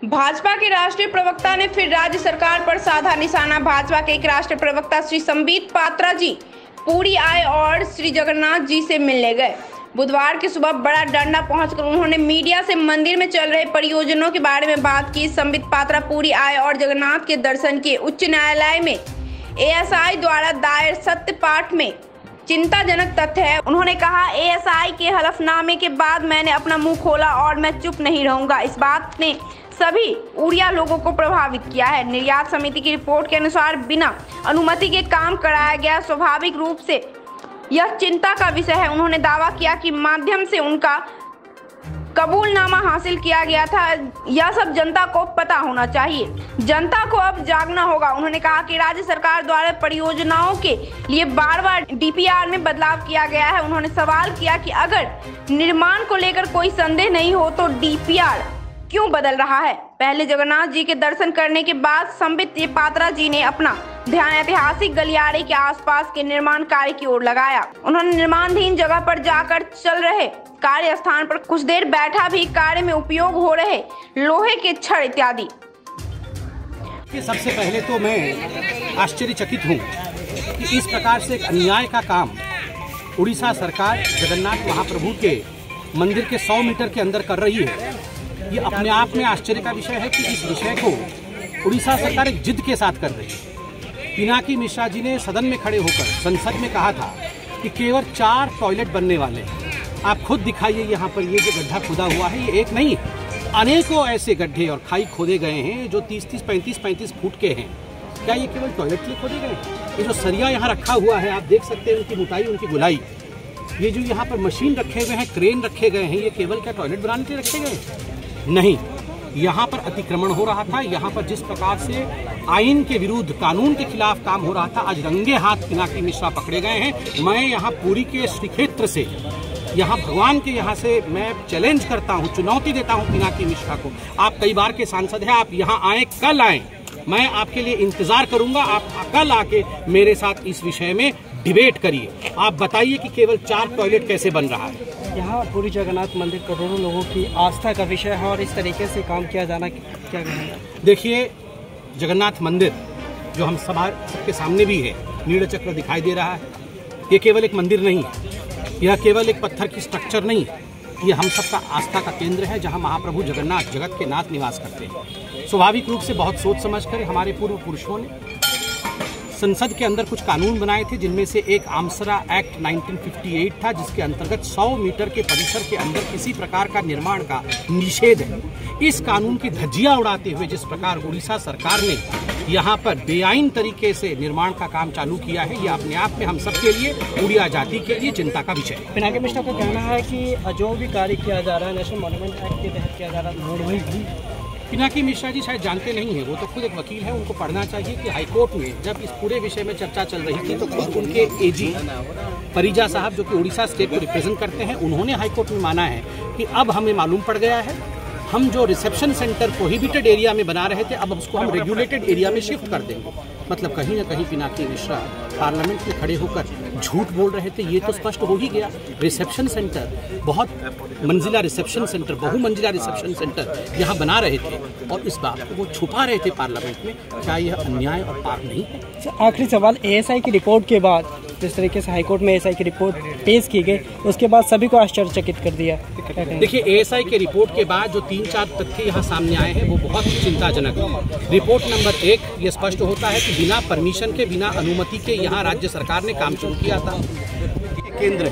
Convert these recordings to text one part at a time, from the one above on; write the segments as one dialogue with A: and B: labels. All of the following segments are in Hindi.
A: भाजपा के राष्ट्रीय प्रवक्ता ने फिर राज्य सरकार पर साधा निशाना। भाजपा के एक राष्ट्रीय प्रवक्ता श्री संबित पात्रा जी पुरी आए और श्री जगन्नाथ जी से मिलने गए। बुधवार की सुबह बड़ा डंडा पहुंचकर उन्होंने मीडिया से मंदिर में चल रहे परियोजनाओं के बारे में बात की। संबित पात्रा पुरी आए और जगन्नाथ के दर्शन किए। उच्च न्यायालय में एएसआई द्वारा दायर सत्य पाठ में चिंताजनक तथ्य है। उन्होंने कहा, एएसआई के हलफनामे के बाद मैंने अपना मुंह खोला और मैं चुप नहीं रहूंगा। इस बात ने सभी उड़िया लोगों को प्रभावित किया है। निर्यात समिति की रिपोर्ट के अनुसार बिना अनुमति के काम कराया गया। स्वाभाविक रूप से यह चिंता का विषय है। उन्होंने दावा किया कि माध्यम से उनका कबूलनामा हासिल किया गया था। यह सब जनता को पता होना चाहिए। जनता को अब जागना होगा। उन्होंने कहा कि राज्य सरकार द्वारा परियोजनाओं के लिए बार-बार डीपीआर में बदलाव किया गया है। उन्होंने सवाल किया कि अगर निर्माण को लेकर कोई संदेह नहीं हो तो डीपीआर क्यों बदल रहा है। पहले जगन्नाथ जी के दर्शन करने के बाद संबित पात्रा जी ने अपना ध्यान ऐतिहासिक गलियारे के आसपास के निर्माण कार्य की ओर लगाया। उन्होंने निर्माणाधीन जगह पर जाकर चल रहे कार्य स्थान पर कुछ देर बैठा भी। कार्य में उपयोग हो रहे लोहे के छड़ इत्यादि।
B: सबसे पहले तो मैं आश्चर्यचकित हूँ कि इस प्रकार से एक अन्याय का काम उड़ीसा सरकार जगन्नाथ महाप्रभु के मंदिर के 100 मीटर के अंदर कर रही है। ये अपने आप में आश्चर्य का विषय है कि इस विषय को उड़ीसा सरकार एक जिद के साथ कर रही है। पिनाकी मिश्रा जी ने सदन में खड़े होकर संसद में कहा था कि केवल 4 टॉयलेट बनने वाले हैं। आप खुद दिखाइए, यहाँ पर ये जो गड्ढा खुदा हुआ है ये एक नहीं, अनेकों ऐसे गड्ढे और खाई खोदे गए हैं जो 30-30, 35-35 फुट के हैं। क्या ये केवल टॉयलेट के लिए खोदे गए? ये जो सरिया यहाँ रखा हुआ है, आप देख सकते हैं उनकी मोटाई, उनकी गुलाई। ये जो यहाँ पर मशीन रखे हुए हैं, क्रेन रखे गए हैं, ये केवल क्या टॉयलेट बनाने के लिए रखे गए? नहीं, यहाँ पर अतिक्रमण हो रहा था। यहाँ पर जिस प्रकार से आइन के विरुद्ध, कानून के खिलाफ काम हो रहा था, आज रंगे हाथ पिनाकी मिश्रा पकड़े गए हैं। मैं यहाँ पुरी के श्री क्षेत्र से, यहाँ भगवान के यहाँ से मैं चैलेंज करता हूँ, चुनौती देता हूँ पिनाकी मिश्रा को। आप कई बार के सांसद हैं, आप यहाँ आए, कल आए, मैं आपके लिए इंतजार करूंगा। आप कल आके मेरे साथ इस विषय में डिबेट करिए। आप बताइए कि केवल 4 टॉयलेट कैसे बन रहा है।
C: यहाँ पूरी जगन्नाथ मंदिर करोड़ों लोगों की आस्था का विषय है और इस तरीके से काम किया जाना क्या कहेंगे?
B: देखिए, जगन्नाथ मंदिर जो हम सबके सामने भी है, नील चक्र दिखाई दे रहा है, ये केवल एक मंदिर नहीं है, यह केवल एक पत्थर की स्ट्रक्चर नहीं है, ये हम सबका आस्था का केंद्र है जहाँ महाप्रभु जगन्नाथ जगत के नाथ निवास करते हैं। स्वाभाविक रूप से बहुत सोच समझ कर हमारे पूर्व पुरुषों ने संसद के अंदर कुछ कानून बनाए थे, जिनमें से एक आमसरा एक्ट 1958 था, जिसके अंतर्गत 100 मीटर के परिसर के अंदर किसी प्रकार का निर्माण का निषेध है। इस कानून की धज्जियां उड़ाते हुए जिस प्रकार उड़ीसा सरकार ने यहाँ पर बेआईन तरीके से निर्माण का काम चालू किया है, ये अपने आप में हम सबके लिए, उड़िया जाति के लिए चिंता का विषय है।
C: पिनाकी मिश्रा का कहना है कि जो भी कार्य किया जा रहा है नेशनल मॉन्यूमेंट एक्ट के तहत किया जा रहा है।
B: पिनाकी मिश्रा जी शायद जानते नहीं हैं, वो तो खुद एक वकील है, उनको पढ़ना चाहिए कि हाईकोर्ट में जब इस पूरे विषय में चर्चा चल रही थी तो खुद उनके एजी परिजा साहब, जो कि उड़ीसा स्टेट को रिप्रेजेंट करते हैं, उन्होंने हाईकोर्ट में माना है कि अब हमें मालूम पड़ गया है, हम जो रिसेप्शन सेंटर प्रोहिबिटेड एरिया में बना रहे थे, अब उसको हम रेगुलेटेड एरिया में शिफ्ट कर देंगे। मतलब कहीं ना कहीं पिनाकी मिश्रा पार्लियामेंट में खड़े होकर झूठ बोल रहे थे, ये तो स्पष्ट हो ही गया। रिसेप्शन सेंटर, बहुत मंजिला रिसेप्शन सेंटर, बहुमंजिला रिसेप्शन सेंटर यहाँ बना रहे थे और इस बात को वो छुपा रहे थे पार्लियामेंट में। क्या यह अन्याय और पाप नहीं है?
C: आखिरी सवाल, एएसआई की रिपोर्ट के बाद जिस तरीके से हाईकोर्ट में एएसआई की रिपोर्ट पेश की गई, उसके बाद सभी को आश्चर्यचकित कर दिया।
B: देखिए, एएसआई के रिपोर्ट के बाद जो 3-4 तथ्य यहाँ सामने आए हैं वो बहुत चिंताजनक है। रिपोर्ट नंबर 1 ये स्पष्ट होता है कि बिना परमिशन के, बिना अनुमति के यहाँ राज्य सरकार ने काम शुरू किया था। केंद्र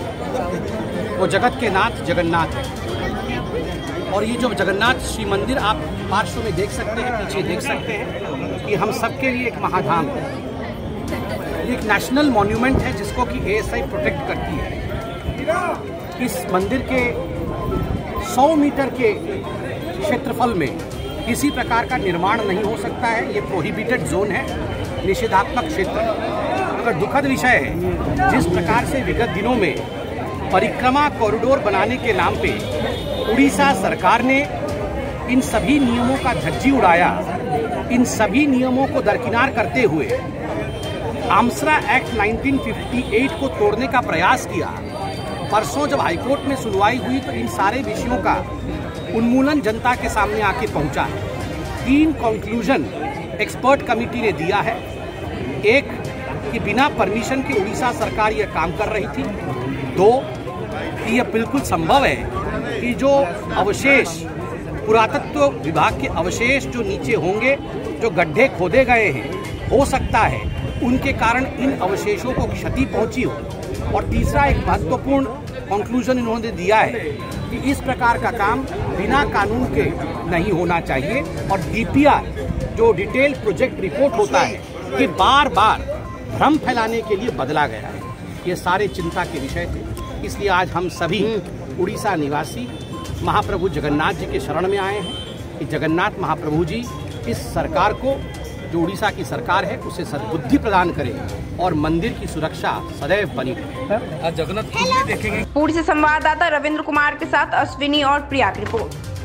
B: वो जगत के नाथ जगन्नाथ है और ये जो जगन्नाथ श्री मंदिर आप पार्श्व में देख सकते हैं, पीछे देख सकते हैं, ये हम सबके लिए एक महाधाम है। एक नेशनल मॉन्यूमेंट है जिसको कि एएसआई प्रोटेक्ट करती है। इस मंदिर के 100 मीटर के क्षेत्रफल में किसी प्रकार का निर्माण नहीं हो सकता है। ये प्रोहिबिटेड जोन है, निषेधात्मक क्षेत्र। अगर दुखद विषय है, जिस प्रकार से विगत दिनों में परिक्रमा कॉरिडोर बनाने के नाम पे उड़ीसा सरकार ने इन सभी नियमों का धज्जी उड़ाया, इन सभी नियमों को दरकिनार करते हुए आमसरा एक्ट 1958 को तोड़ने का प्रयास किया। परसों जब हाईकोर्ट में सुनवाई हुई तो इन सारे विषयों का उन्मूलन जनता के सामने आके पहुंचा है। तीन कंक्लूजन एक्सपर्ट कमेटी ने दिया है। एक, कि बिना परमिशन के उड़ीसा सरकार यह काम कर रही थी। दो, कि यह बिल्कुल संभव है कि जो अवशेष, पुरातत्व विभाग के अवशेष जो नीचे होंगे, जो गड्ढे खोदे गए हैं, हो सकता है उनके कारण इन अवशेषों को क्षति पहुंची हो। और तीसरा एक महत्वपूर्ण कंक्लूजन इन्होंने दिया है कि इस प्रकार का काम बिना कानून के नहीं होना चाहिए और डीपीआर जो डिटेल प्रोजेक्ट रिपोर्ट होता है, ये बार बार भ्रम फैलाने के लिए बदला गया है। ये सारे चिंता के विषय थे। इसलिए आज हम सभी उड़ीसा निवासी महाप्रभु जगन्नाथ जी के शरण में आए हैं कि जगन्नाथ महाप्रभु जी इस सरकार को, जो उड़ीसा की सरकार है, उसे सद्बुद्धि प्रदान करें और मंदिर की सुरक्षा सदैव बनी रहे।
A: जगन्नाथ देखेंगे। पुरी से संवाददाता रविंद्र कुमार के साथ अश्विनी और प्रिया की रिपोर्ट।